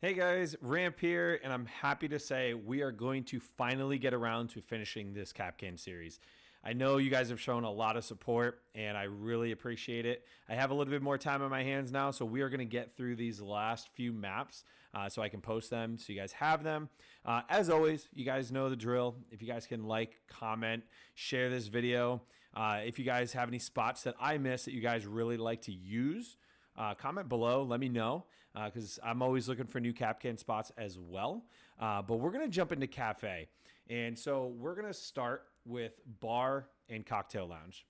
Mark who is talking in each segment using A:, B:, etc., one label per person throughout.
A: Hey guys, Ramp here, and I'm happy to say we are going to finally get around to finishing this Kapkan series. I know you guys have shown a lot of support, and I really appreciate it. I have a little bit more time on my hands now, so we are going to get through these last few maps so I can post them so you guys have them. As always, you guys know the drill. If you guys can like, comment, share this video. If you guys have any spots that I missed that you guys really like to use, comment below, let me know, because I'm always looking for new Kapkan spots as well. But we're going to jump into Cafe. And so we're going to start with bar and cocktail lounge.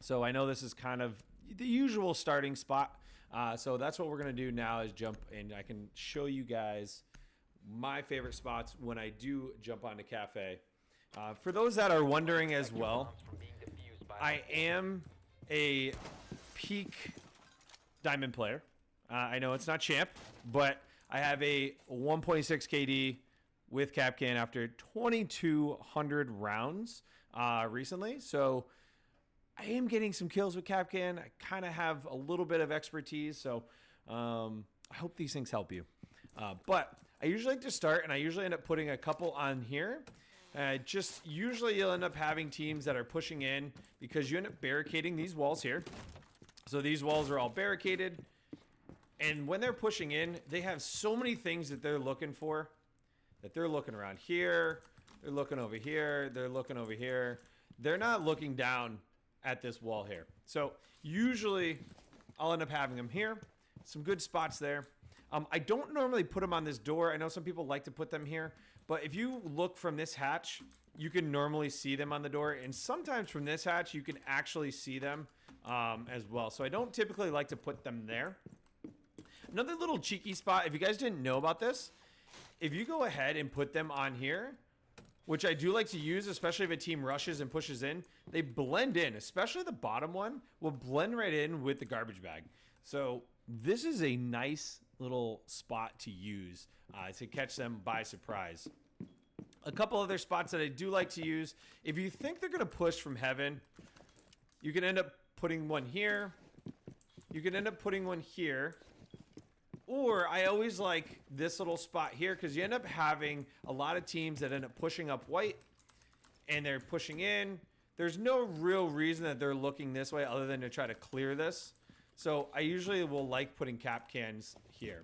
A: So I know this is kind of the usual starting spot. So that's what we're going to do now is jump, and I can show you guys my favorite spots when I do jump onto Cafe. For those that are wondering as well, I am a peak diamond player. I know it's not champ, but I have a 1.6 KD with Kapkan after 2,200 rounds recently. So I am getting some kills with Kapkan. I kind of have a little bit of expertise. So I hope these things help you. But I usually like to start, and I usually end up putting a couple on here. Just usually you'll end up having teams that are pushing in because you end up barricading these walls here. So these walls are all barricaded, and when they're pushing in, they have so many things that they're looking for, that they're looking around here, they're looking over here, they're looking over here. They're not looking down at this wall here. So usually I'll end up having them here. Some good spots there. I don't normally put them on this door. I know some people like to put them here, but if you look from this hatch, you can normally see them on the door, and sometimes from this hatch you can actually see them as well. So I don't typically like to put them there. Another little cheeky spot, if you guys didn't know about this, if you go ahead and put them on here, which I do like to use, especially if a team rushes and pushes in, they blend in, especially the bottom one will blend right in with the garbage bag. So this is a nice little spot to use to catch them by surprise. A couple other spots that I do like to use, if you think they're going to push from heaven, you can end up putting one here. You can end up putting one here. Or I always like this little spot here because you end up having a lot of teams that end up pushing up white and they're pushing in. There's no real reason that they're looking this way other than to try to clear this. So I usually will like putting Kapkans here.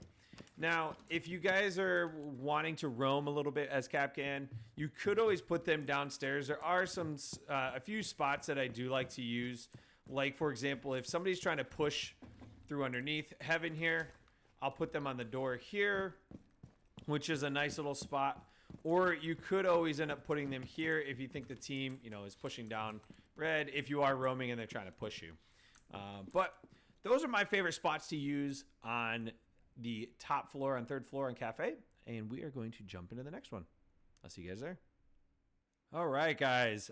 A: Now, if you guys are wanting to roam a little bit as Kapkan, you could always put them downstairs. There are a few spots that I do like to use. Like, for example, if somebody's trying to push through underneath heaven here, I'll put them on the door here, which is a nice little spot. Or you could always end up putting them here if you think the team, is pushing down red, if you are roaming and they're trying to push you. But those are my favorite spots to use on the top floor, on third floor on Cafe, and we are going to jump into the next one. I'll see you guys there. All right, guys.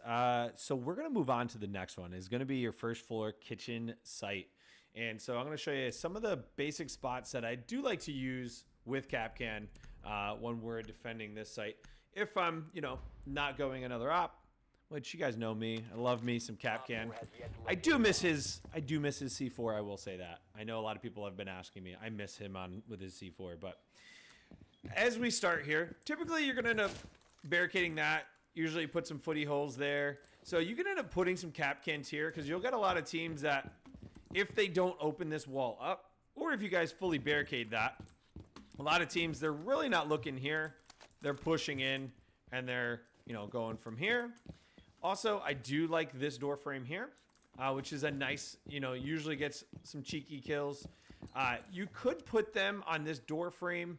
A: So we're going to move on to the next one. It's going to be your first floor kitchen site. And so I'm going to show you some of the basic spots that I do like to use with Kapkan when we're defending this site. If I'm, not going another op, which you guys know me. I love me some Kapkan. I do miss his C4, I will say that. I know a lot of people have been asking me. I miss him with his C4, but as we start here, typically you're going to end up barricading that. Usually put some footy holes there. So you can end up putting some Kapkans here because you'll get a lot of teams that if they don't open this wall up, or if you guys fully barricade that, a lot of teams, they're really not looking here. They're pushing in and they're, going from here. Also, I do like this door frame here, which is a nice, usually gets some cheeky kills. You could put them on this door frame.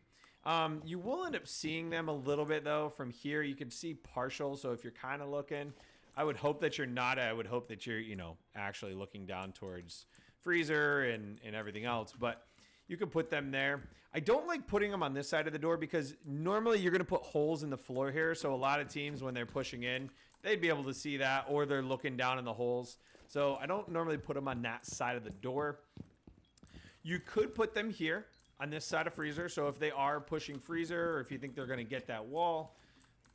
A: You will end up seeing them a little bit, though, from here. You can see partial, so if you're kind of looking, I would hope that you're not. I would hope that you're, actually looking down towards freezer and everything else, but you could put them there. I don't like putting them on this side of the door because normally you're going to put holes in the floor here. So a lot of teams, when they're pushing in, they'd be able to see that, or they're looking down in the holes. So I don't normally put them on that side of the door. You could put them here on this side of freezer. So if they are pushing freezer, or if you think they're going to get that wall,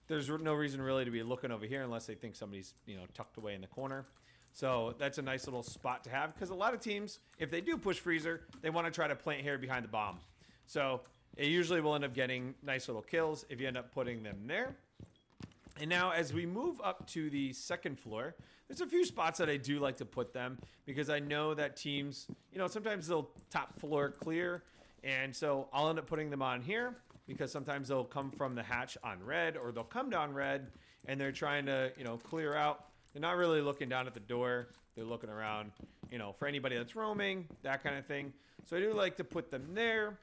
A: there's no reason really to be looking over here unless they think somebody's, tucked away in the corner. So that's a nice little spot to have because a lot of teams, if they do push freezer, they want to try to plant here behind the bomb. So It usually will end up getting nice little kills if you end up putting them there. And now as we move up to the second floor, there's a few spots that I do like to put them because I know that teams, you know, sometimes they'll top floor clear. And so I'll end up putting them on here because sometimes they'll come from the hatch on red, or they'll come down red and they're trying to, you know, clear out. They're not really looking down at the door. They're looking around, you know, for anybody that's roaming, that kind of thing. So I do like to put them there.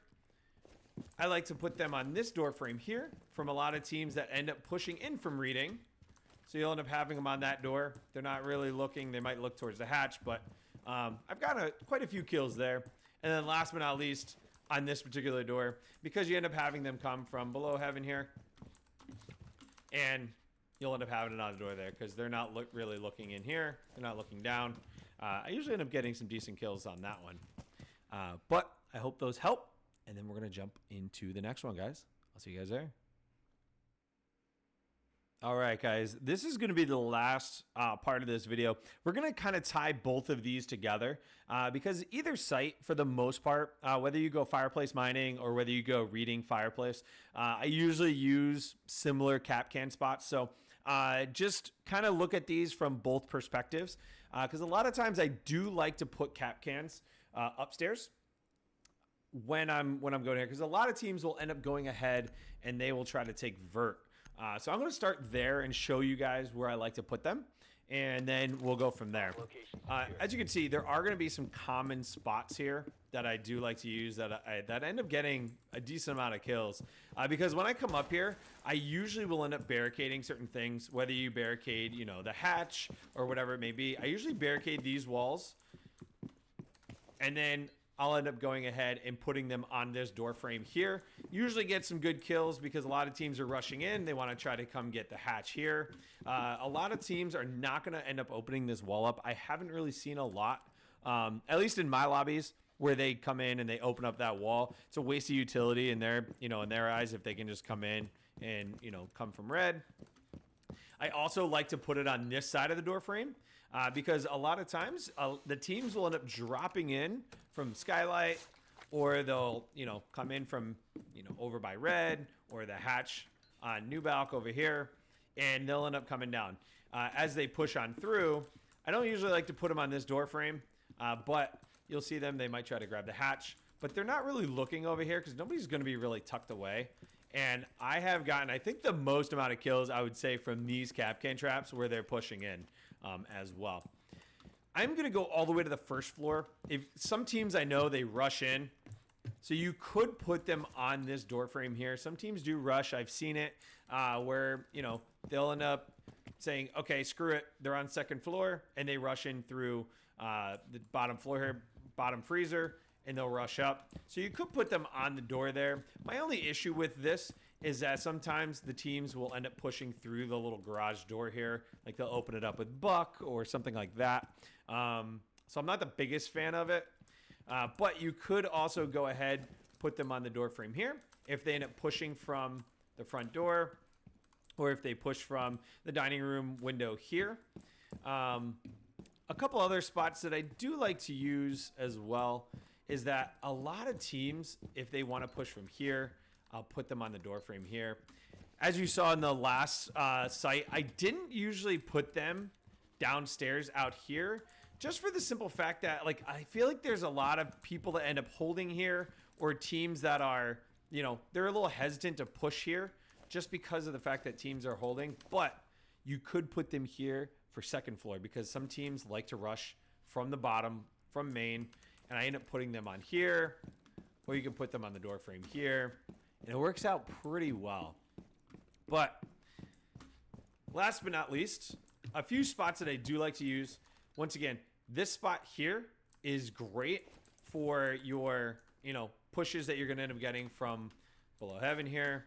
A: I like to put them on this door frame here from a lot of teams that end up pushing in from reading. So you'll end up having them on that door. They're not really looking. They might look towards the hatch, but I've got quite a few kills there. And then last but not least, on this particular door, because you end up having them come from below heaven here, and you'll end up having another door there because they're not really looking in here. They're not looking down. I usually end up getting some decent kills on that one. But I hope those help. And then we're going to jump into the next one, guys. I'll see you guys there. All right, guys. This is going to be the last part of this video. We're going to kind of tie both of these together because either site, for the most part, whether you go fireplace mining or whether you go reading fireplace, I usually use similar Kapkan spots. So just kind of look at these from both perspectives because a lot of times I do like to put Kapkans upstairs when I'm going here, because a lot of teams will end up going ahead and they will try to take vert. So I'm going to start there and show you guys where I like to put them, and then we'll go from there. As you can see, there are going to be some common spots here that I do like to use that end up getting a decent amount of kills. Because when I come up here, I usually will end up barricading certain things, whether you barricade, you know, the hatch or whatever it may be. I usually barricade these walls, and then I'll end up going ahead and putting them on this door frame here. Usually get some good kills because a lot of teams are rushing in. They want to try to come get the hatch here. A lot of teams are not going to end up opening this wall up. I haven't really seen a lot, at least in my lobbies, where they come in and they open up that wall. It's a waste of utility in their, you know, in their eyes if they can just come in and, you know, come from red. I also like to put it on this side of the door frame because a lot of times the teams will end up dropping in from skylight, or they'll, you know, come in from, you know, over by red or the hatch on New Balk over here, and they'll end up coming down. As they push on through, I don't usually like to put them on this door frame, but you'll see them. They might try to grab the hatch, but they're not really looking over here because nobody's going to be really tucked away. And I have gotten, I think, the most amount of kills, I would say, from these Kapkan traps where they're pushing in as well. I'm going to go all the way to the first floor. If some teams I know, they rush in. So you could put them on this door frame here. Some teams do rush. I've seen it where, you know, they'll end up saying, okay, screw it. They're on second floor, and they rush in through the bottom floor here, bottom freezer, and they'll rush up. So you could put them on the door there. My only issue with this is that sometimes the teams will end up pushing through the little garage door here. Like they'll open it up with Buck or something like that. So I'm not the biggest fan of it. But you could also go ahead, put them on the door frame here. If they end up pushing from the front door, or if they push from the dining room window here. A couple other spots that I do like to use as well is that a lot of teams, if they want to push from here, I'll put them on the door frame here. As you saw in the last site, I didn't usually put them downstairs out here, just for the simple fact that, like, I feel like there's a lot of people that end up holding here, or teams that are, you know, they're a little hesitant to push here just because of the fact that teams are holding. But you could put them here for second floor because some teams like to rush from the bottom, from main, and I end up putting them on here, or you can put them on the door frame here, and it works out pretty well. But last but not least, a few spots that I do like to use. Once again, this spot here is great for your, you know, pushes that you're going to end up getting from below heaven here,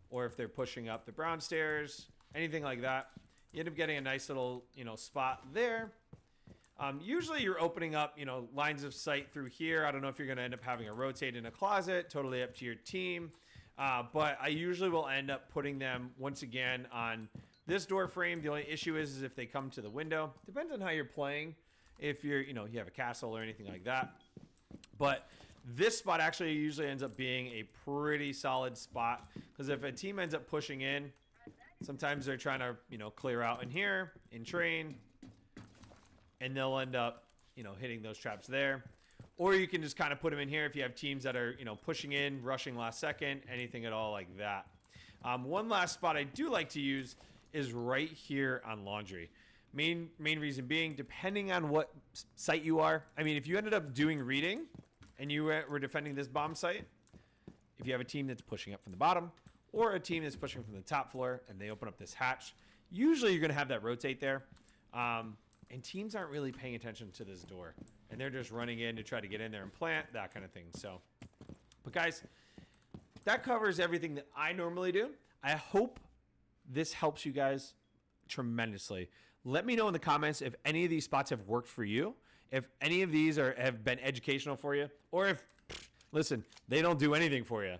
A: or if they're pushing up the brown stairs, anything like that. You end up getting a nice little, you know, spot there. Usually you're opening up, you know, lines of sight through here. I don't know if you're going to end up having a rotate in a closet, totally up to your team. But I usually will end up putting them once again on this door frame. The only issue is if they come to the window. Depends on how you're playing. If you're, you know, you have a castle or anything like that. But This spot actually usually ends up being a pretty solid spot because if a team ends up pushing in, sometimes they're trying to, clear out in here, in train, and they'll end up, hitting those traps there. Or you can just kind of put them in here if you have teams that are, pushing in, rushing last second, anything at all like that. One last spot I do like to use is right here on laundry. Main reason being, depending on what site you are. I mean, if you ended up doing reading and you were defending this bomb site, if you have a team that's pushing up from the bottom or a team that's pushing from the top floor and they open up this hatch, usually you're going to have that rotate there. And teams aren't really paying attention to this door. And they're just running in to try to get in there and plant, that kind of thing. So, but guys, that covers everything that I normally do. I hope this helps you guys tremendously. Let me know in the comments if any of these spots have worked for you, if any of these have been educational for you, or if, listen, they don't do anything for you.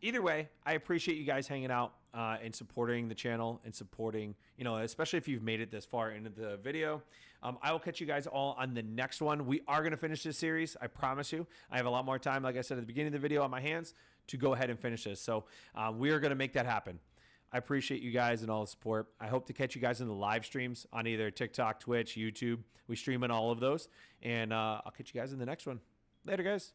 A: Either way, I appreciate you guys hanging out and supporting the channel and supporting, especially if you've made it this far into the video. I will catch you guys all on the next one. We are going to finish this series. I promise you. I have a lot more time, like I said at the beginning of the video, on my hands to go ahead and finish this. So we are going to make that happen. I appreciate you guys and all the support. I hope to catch you guys in the live streams on either TikTok, Twitch, YouTube. We stream on all of those. And I'll catch you guys in the next one. Later, guys.